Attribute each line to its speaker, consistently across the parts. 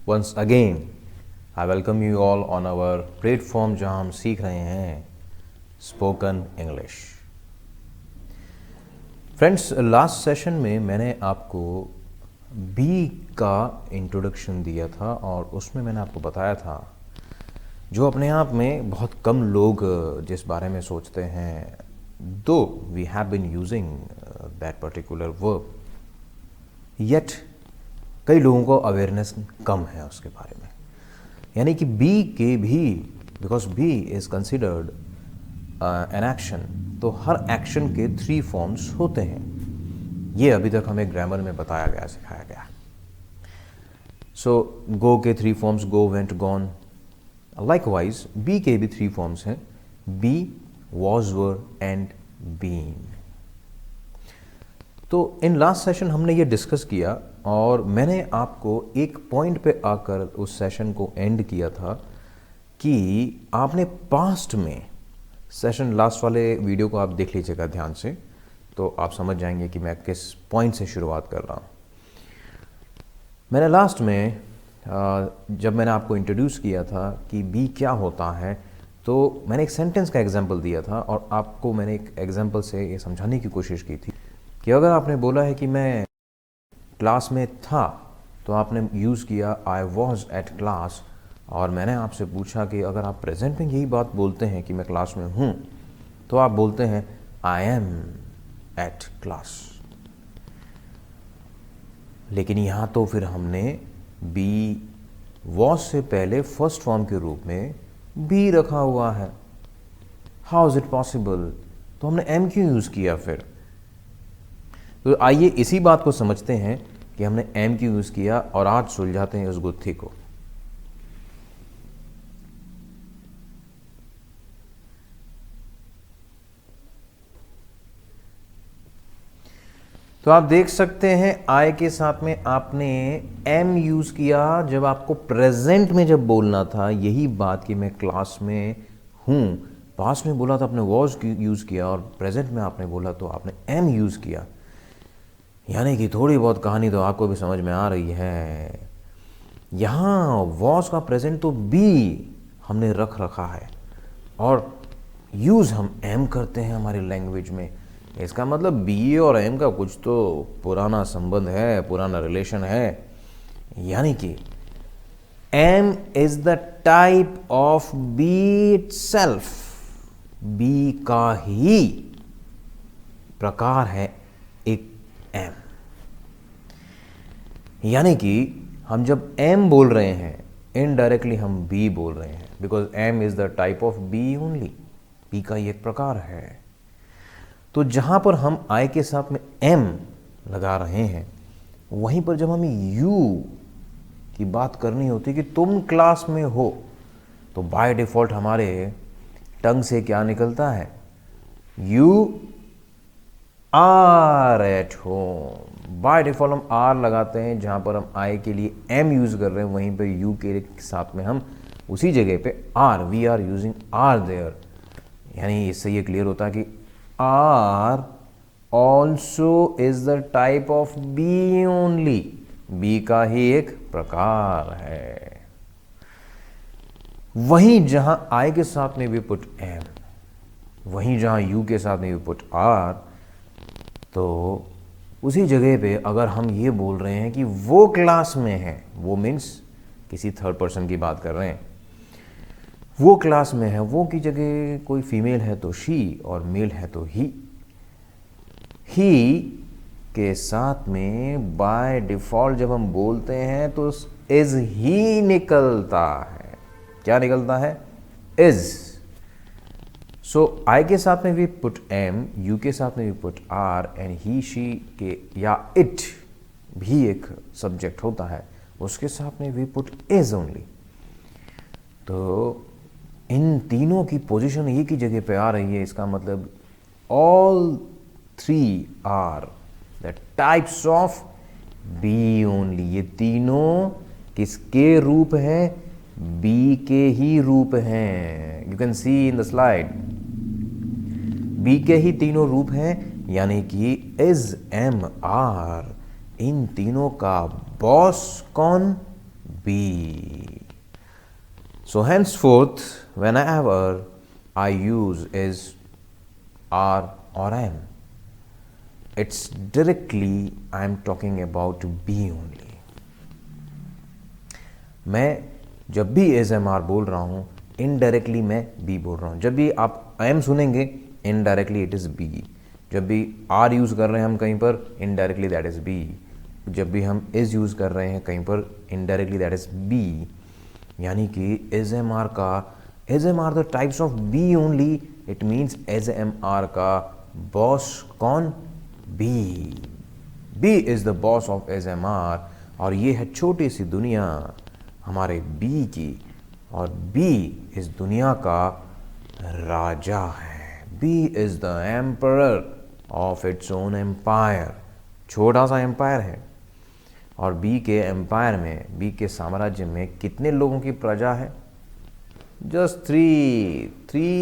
Speaker 1: Once again, I welcome you all on our platform जहाँ हम सीख रहे हैं spoken English. Friends, last session में मैंने आपको बी का इंट्रोडक्शन दिया था और उसमें मैंने आपको बताया था जो अपने आप में बहुत कम लोग जिस बारे में सोचते हैं, दो we have been using that particular verb, yet कई लोगों को अवेयरनेस कम है उसके बारे में। यानी कि बी के भी, because be is considered an action, तो हर एक्शन के 3 फॉर्म्स होते हैं। ये अभी तक हमें ग्रामर में बताया गया, सिखाया गया। सो गो के 3 forms, go, went, gone. Likewise be के भी 3 फॉर्म्स हैं, be, was, were and been. तो इन लास्ट सेशन हमने ये डिस्कस किया और मैंने आपको एक पॉइंट पे आकर उस सेशन को एंड किया था कि आपने पास्ट में, सेशन लास्ट वाले वीडियो को आप देख लीजिएगा ध्यान से, तो आप समझ जाएंगे कि मैं किस पॉइंट से शुरुआत कर रहा हूँ। मैंने लास्ट में जब मैंने आपको इंट्रोड्यूस किया था कि बी क्या होता है, तो मैंने एक सेंटेंस का एग्जाम्पल दिया था और आपको मैंने एक एग्जाम्पल से ये समझाने की कोशिश की थी कि अगर आपने बोला है कि मैं क्लास में था, तो आपने यूज़ किया आई वॉज एट क्लास, और मैंने आपसे पूछा कि अगर आप प्रेजेंट में यही बात बोलते हैं कि मैं क्लास में हूँ, तो आप बोलते हैं आई एम एट क्लास। लेकिन यहाँ तो फिर हमने बी वॉज से पहले फर्स्ट फॉर्म के रूप में बी रखा हुआ है। How is it possible? तो हमने एम क्यों यूज़ किया फिर? तो आइए इसी बात को समझते हैं कि हमने एम क्यों यूज़ किया और आज सुलझाते हैं उस गुत्थी को। तो आप देख सकते हैं आई के साथ में आपने एम यूज़ किया जब आपको प्रेजेंट में जब बोलना था यही बात कि मैं क्लास में हूँ। पास्ट में बोला तो आपने वॉज यूज़ किया और प्रेजेंट में आपने बोला तो आपने एम यूज़ किया। यानी कि थोड़ी बहुत कहानी तो आपको भी समझ में आ रही है। यहाँ वॉज का प्रेजेंट तो बी हमने रख रखा है और यूज़ हम एम करते हैं हमारी लैंग्वेज में। इसका मतलब बी और एम का कुछ तो पुराना संबंध है, पुराना रिलेशन है। यानी कि am is the type of be itself, be का ही प्रकार है एक एम। यानी कि हम जब एम बोल रहे हैं इनडायरेक्टली हम बी बोल रहे हैं, because am is the type of be only, be का ही एक प्रकार है। तो जहां पर हम आई के साथ में एम लगा रहे हैं, वहीं पर जब हमें यू की बात करनी होती कि तुम क्लास में हो, तो बाय डिफॉल्ट हमारे टंग से क्या निकलता है? You are at home. By default हम आर लगाते हैं, जहां पर हम आई के लिए एम यूज कर रहे हैं वहीं पर यू के साथ में हम उसी जगह पे are, we are using are there. यानी इससे ये क्लियर होता है कि are also is the type of be only, be का ही एक प्रकार है। वहीं जहां आई के साथ में वी पुट एम, वहीं जहां यू के साथ में वी पुट आर, तो उसी जगह पे अगर हम ये बोल रहे हैं कि वो क्लास में है, वो मीन्स किसी थर्ड पर्सन की बात कर रहे हैं, वो क्लास में है, वो की जगह कोई फीमेल है तो शी और मेल है तो ही के साथ में बाय डिफॉल्ट जब हम बोलते हैं तो इज ही निकलता है। क्या निकलता है? इज। सो आई के साथ में भी पुट एम, यू के साथ में भी put are, and he she के या इट भी एक सब्जेक्ट होता है, उसके साथ में भी पुट इज ओनली। तो इन तीनों की पोजीशन एक ही जगह पे आ रही है। इसका मतलब all 3 are the types of be only. ये तीनों किसके रूप हैं? बी के ही रूप हैं। You can see in the slide, be के ही तीनों रूप हैं। यानी कि इज, एम, आर, इन तीनों का बॉस कौन? B. So henceforth, whenever I use is R or M, it's directly I am talking about B only. मैं जब भी एज एम आर बोल रहा हूँ इनडायरेक्टली मैं बी बोल रहा हूँ. जब भी आप एम सुनेंगे इनडायरेक्टली इट इज़ बी. जब भी आर यूज़ कर रहे हैं हम कहीं पर इनडायरेक्टली दैट इज़ बी. जब भी हम इज़ यूज़ कर रहे हैं कहीं पर इनडायरेक्टली दैट इज़ बी. यानी कि is am are the types of be only. It means is am are का बॉस कौन? Be. Be is the boss of is am are. और ये है छोटी सी दुनिया हमारे बी की, और बी इस दुनिया का राजा है. Be is the emperor of its own empire. छोटा सा एम्पायर है, और बी के एम्पायर में, बी के साम्राज्य में कितने लोगों की प्रजा है? Just three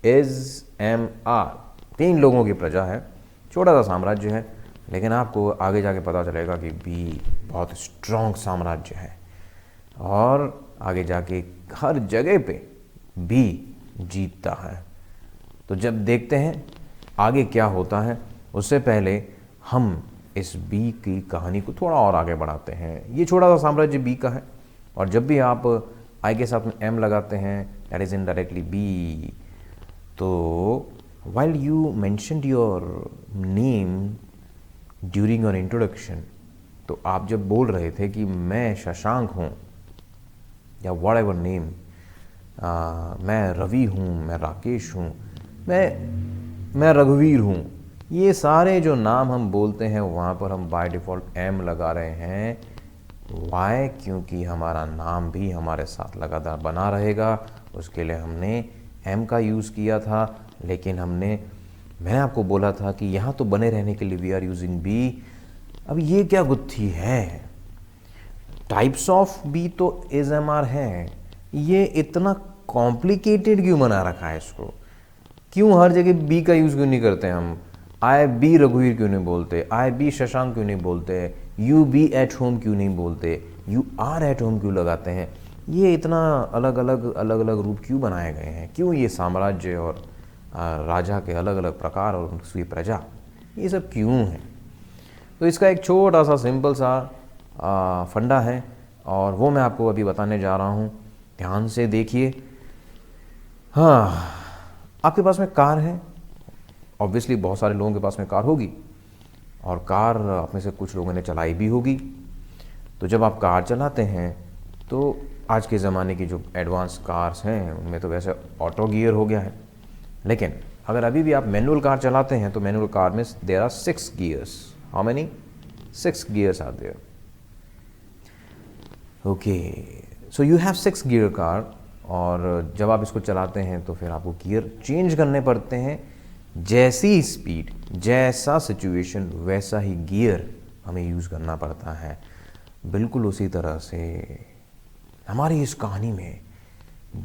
Speaker 1: is am are. 3 लोगों की प्रजा है. छोटा सा साम्राज्य है, लेकिन आपको आगे जाके पता चलेगा कि बी बहुत स्ट्रॉन्ग साम्राज्य है, और आगे जाके हर जगह पे बी जीतता है. तो जब देखते हैं आगे क्या होता है, उससे पहले हम इस बी की कहानी को थोड़ा और आगे बढ़ाते हैं. ये छोटा सा साम्राज्य बी का है, और जब भी आप आई के साथ में एम लगाते हैं दैट इज़ इनडायरेक्टली बी. तो while you mentioned your name during your introduction, तो आप जब बोल रहे थे कि मैं शशांक हूँ या whatever name, मैं रवि हूँ, मैं राकेश हूँ, मैं रघुवीर हूँ, ये सारे जो नाम हम बोलते हैं वहाँ पर हम बाय डिफ़ॉल्ट एम लगा रहे हैं. वाई? क्योंकि हमारा नाम भी हमारे साथ लगातार बना रहेगा. उसके लिए हमने एम का यूज़ किया था, लेकिन मैंने आपको बोला था कि यहाँ तो बने रहने के लिए वी आर यूजिंग बी. अब ये क्या गुत्थी है? टाइप्स ऑफ बी तो एज एम आर है, ये इतना कॉम्प्लिकेटेड क्यों बना रखा है इसको? क्यों हर जगह बी का यूज़ क्यों नहीं करते हम? आई बी रघुवीर क्यों नहीं बोलते? आई बी शशांक क्यों नहीं बोलते? यू बी एट होम क्यों नहीं बोलते? यू आर एट होम क्यों लगाते हैं? ये इतना अलग अलग रूप क्यों बनाए गए हैं? क्यों ये साम्राज्य और राजा के अलग अलग प्रकार और उनकी प्रजा, ये सब क्यों है? तो इसका एक छोटा सा सिंपल सा फंडा है, और वो मैं आपको अभी बताने जा रहा हूँ. ध्यान से देखिए. हाँ, आपके पास में कार है. ऑब्वियसली बहुत सारे लोगों के पास में कार होगी, और कार आप में से कुछ लोगों ने चलाई भी होगी. तो जब आप कार चलाते हैं तो आज के ज़माने की जो एडवांस कार्स हैं उनमें तो वैसे ऑटो गियर हो गया है, लेकिन अगर अभी भी आप मैनुअल कार चलाते हैं तो मैनुअल कार में there are 6 gears. How many? 6 gears are there. Okay, so you have 6 gear car, और जब आप इसको चलाते हैं तो फिर आपको गियर चेंज करने पड़ते हैं. जैसी स्पीड, जैसा सिचुएशन, वैसा ही गियर हमें यूज़ करना पड़ता है. बिल्कुल उसी तरह से हमारी इस कहानी में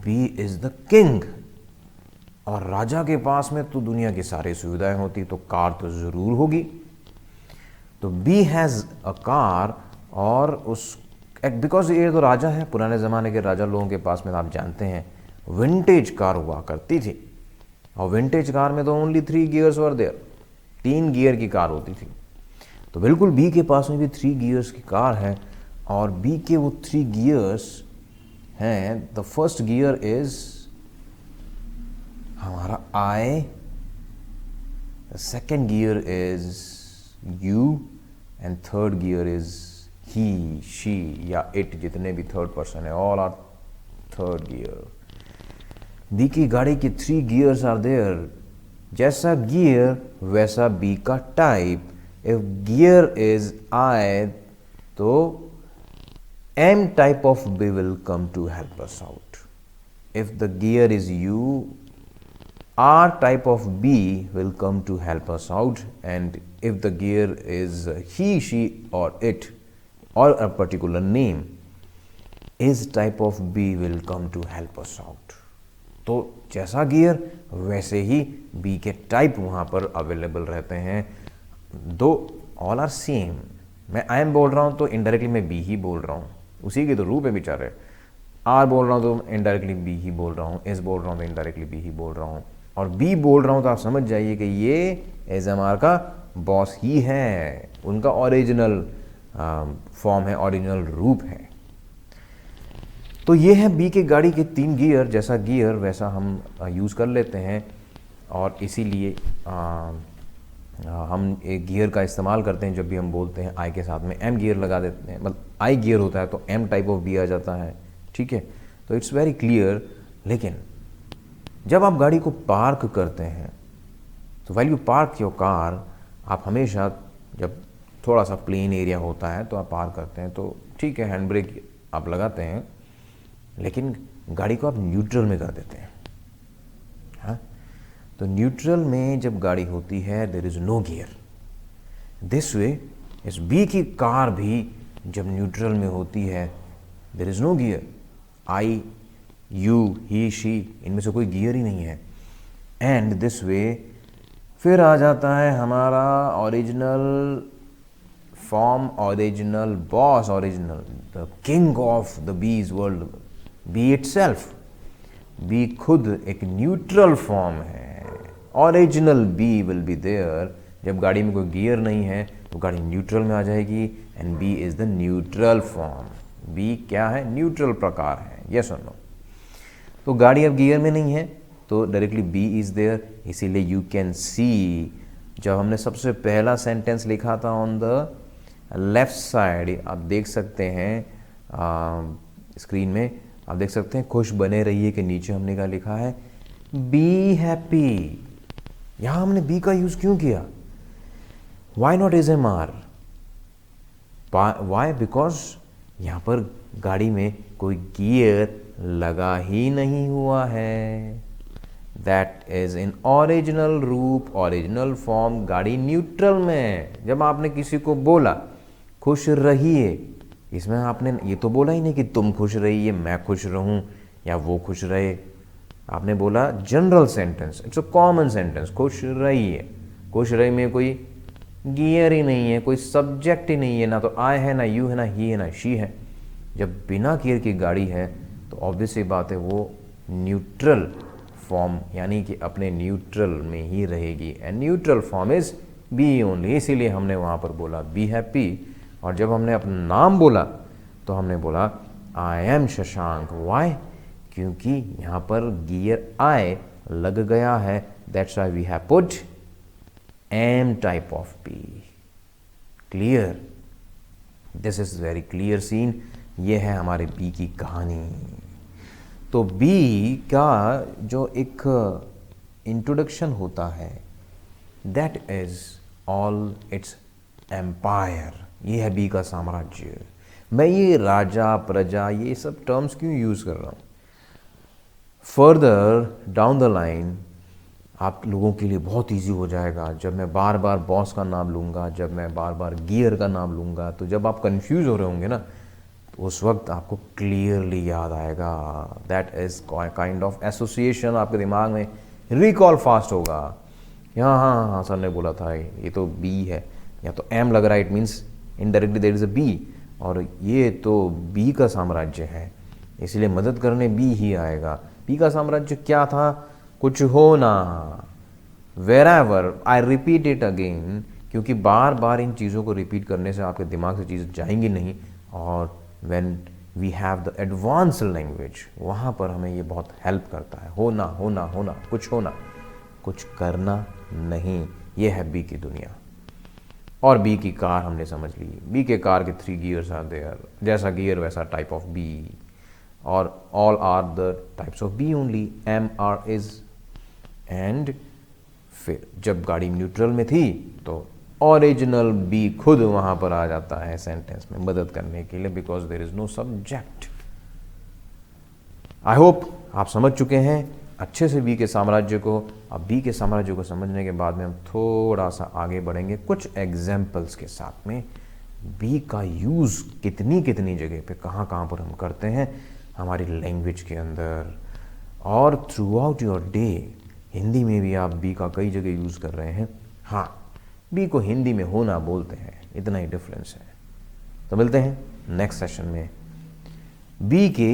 Speaker 1: बी इज़ द किंग, और राजा के पास में तो दुनिया की सारी सुविधाएं होती, तो कार तो ज़रूर होगी. तो बी हैज़ अ कार, और उस बिकॉज ये तो राजा है, पुराने ज़माने के राजा लोगों के पास में आप जानते हैं विंटेज कार हुआ करती थी, और विंटेज कार में तो only 3 gears were there. 3 gear की कार होती थी. तो बिल्कुल बी के पास में भी 3 गियर्स की कार है, और बी के वो 3 गियर्स हैं. द फर्स्ट गियर इज हमारा I, the second gear is you, and third gear is he, she या इट, जितने भी थर्ड पर्सन है, all are third gear. B की गाड़ी की 3 गियर्स आर देयर. जैसा गियर वैसा बी का type. If gear is I, तो M type of B will come to help us out. If the gear is U, R type of B will come to help us out, and if the gear is he, she or it, or a particular name, his type of B will come to help us out. तो जैसा gear वैसे ही B के type वहाँ पर available रहते हैं. दो all are same. मैं आई एम बोल रहा हूँ तो इनडायरेक्टली मैं B ही बोल रहा हूँ. उसी के तो रूप है बेचारे। आर बोल रहा हूँ तो इनडायरेक्टली बी ही बोल रहा हूँ, एस बोल रहा हूँ तो इनडायरेक्टली बी ही बोल रहा हूँ, और बी बोल रहा हूँ तो आप समझ जाइए कि ये एसएमआर का बॉस ही है, उनका ओरिजिनल फॉर्म है, ओरिजिनल रूप है। तो ये है बी के गाड़ी के 3 गियर, जैसा गियर वैसा हम यूज़ कर लेते हैं, और इसीलिए हम एक गियर का इस्तेमाल करते हैं जब भी हम बोलते हैं आई के साथ में एम गियर लगा देते हैं, मतलब आई गियर होता है तो एम टाइप ऑफ बी आ जाता है, ठीक है। तो इट्स वेरी क्लियर। लेकिन जब आप गाड़ी को पार्क करते हैं तो while you park your car, आप हमेशा जब थोड़ा सा प्लेन एरिया होता है तो आप पार्क करते हैं तो ठीक है, हैंड ब्रेक आप लगाते हैं, लेकिन गाड़ी को आप न्यूट्रल में कर देते हैं। हाँ, तो न्यूट्रल में जब गाड़ी होती है there is no gear. This way इस बी की कार भी जब न्यूट्रल में होती है there is no gear. I, you, he, she, इनमें से कोई गियर ही नहीं है। एंड दिस वे फिर आ जाता है हमारा original form, original boss, original the king of the bees world, be itself. Be खुद एक न्यूट्रल फॉर्म है, original be will be there. जब गाड़ी में कोई गियर नहीं है तो गाड़ी न्यूट्रल में आ जाएगी, and be is the neutral form. Be क्या है? न्यूट्रल प्रकार है, यस और नो। तो गाड़ी अब गियर में नहीं है तो डायरेक्टली बी इज देयर, इसीलिए यू कैन सी जब हमने सबसे पहला सेंटेंस लिखा था ऑन द लेफ्ट साइड, आप देख सकते हैं स्क्रीन में, आप देख सकते हैं खुश बने रहिए के नीचे हमने क्या लिखा है? Be happy. यहां हमने बी का यूज क्यों किया? Why not is am are? Why? Because यहां पर गाड़ी में कोई गियर लगा ही नहीं हुआ है। दैट इज इन ओरिजिनल रूप, ओरिजिनल फॉर्म, गाड़ी न्यूट्रल में। जब आपने किसी को बोला खुश रहिए, इसमें आपने ये तो बोला ही नहीं कि तुम खुश रहिए, मैं खुश रहूं या वो खुश रहे। आपने बोला general sentence, it's a common sentence, खुश रहिए। खुश रहिए में कोई गियर ही नहीं है, कोई सब्जेक्ट ही नहीं है, ना तो आई है, ना यू है, ना ही है, ना शी है। जब बिना गियर की गाड़ी है तो ऑब्वियस सी बात है वो न्यूट्रल फॉर्म यानी कि अपने न्यूट्रल में ही रहेगी, and neutral form is be only. इसीलिए हमने वहाँ पर बोला बी हैप्पी। और जब हमने अपना नाम बोला तो हमने बोला आई एम शशांक। वाई? क्योंकि यहाँ पर गियर आई लग गया है, that's why we have put am type of be. Clear? This is very clear scene. ये है हमारे बी की कहानी। तो बी का जो एक इंट्रोडक्शन होता है that is all its empire. ये है बी का साम्राज्य। मैं ये राजा प्रजा ये सब टर्म्स क्यों यूज कर रहा हूँ? फर्दर डाउन द लाइन आप लोगों के लिए बहुत इजी हो जाएगा जब मैं बार बार बॉस का नाम लूँगा, जब मैं बार बार गियर का नाम लूँगा, तो जब आप कंफ्यूज हो रहे होंगे ना तो उस वक्त आपको क्लियरली याद आएगा। That is kind of association, आपके दिमाग में रिकॉल फास्ट होगा। हाँ हाँ हाँ सर ने बोला था ये तो बी है, या तो एम लग रहा है, it means indirectly there is a be, और ये तो बी का साम्राज्य है, इसलिए मदद करने बी ही आएगा। बी का साम्राज्य क्या था? कुछ होना। Wherever, I repeat it again, क्योंकि बार बार इन चीज़ों को रिपीट करने से आपके दिमाग से चीज़ें जाएंगी नहीं, और when we have the advance language वहाँ पर हमें ये बहुत हेल्प करता है। होना होना होना, कुछ होना, कुछ करना नहीं। ये है बी की दुनिया। और बी की कार हमने समझ ली। बी के कार के 3 गियर्स आर देयर, जैसा गियर वैसा टाइप ऑफ बी, और all are the types of be only, am, are, is. And फिर जब गाड़ी न्यूट्रल में थी तो ओरिजिनल बी खुद वहां पर आ जाता है सेंटेंस में मदद करने के लिए, because there is no subject. I hope आप समझ चुके हैं अच्छे से बी के साम्राज्य को। अब बी के साम्राज्य को समझने के बाद में हम थोड़ा सा आगे बढ़ेंगे कुछ एग्जाम्पल्स के साथ में। बी का यूज़ कितनी कितनी जगह पे कहाँ कहाँ पर हम करते हैं हमारी लैंग्वेज के अंदर, और through out your day Hindi में भी आप बी का कई जगह यूज़ कर रहे हैं। हाँ, बी को हिंदी में होना बोलते हैं, इतना ही डिफरेंस है। तो मिलते हैं नेक्स्ट सेशन में। बी के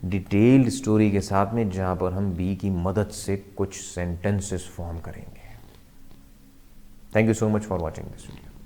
Speaker 1: डिटेल्ड स्टोरी के साथ में, जहां पर हम बी की मदद से कुछ सेंटेंसेस फॉर्म करेंगे। Thank you so much for watching this video.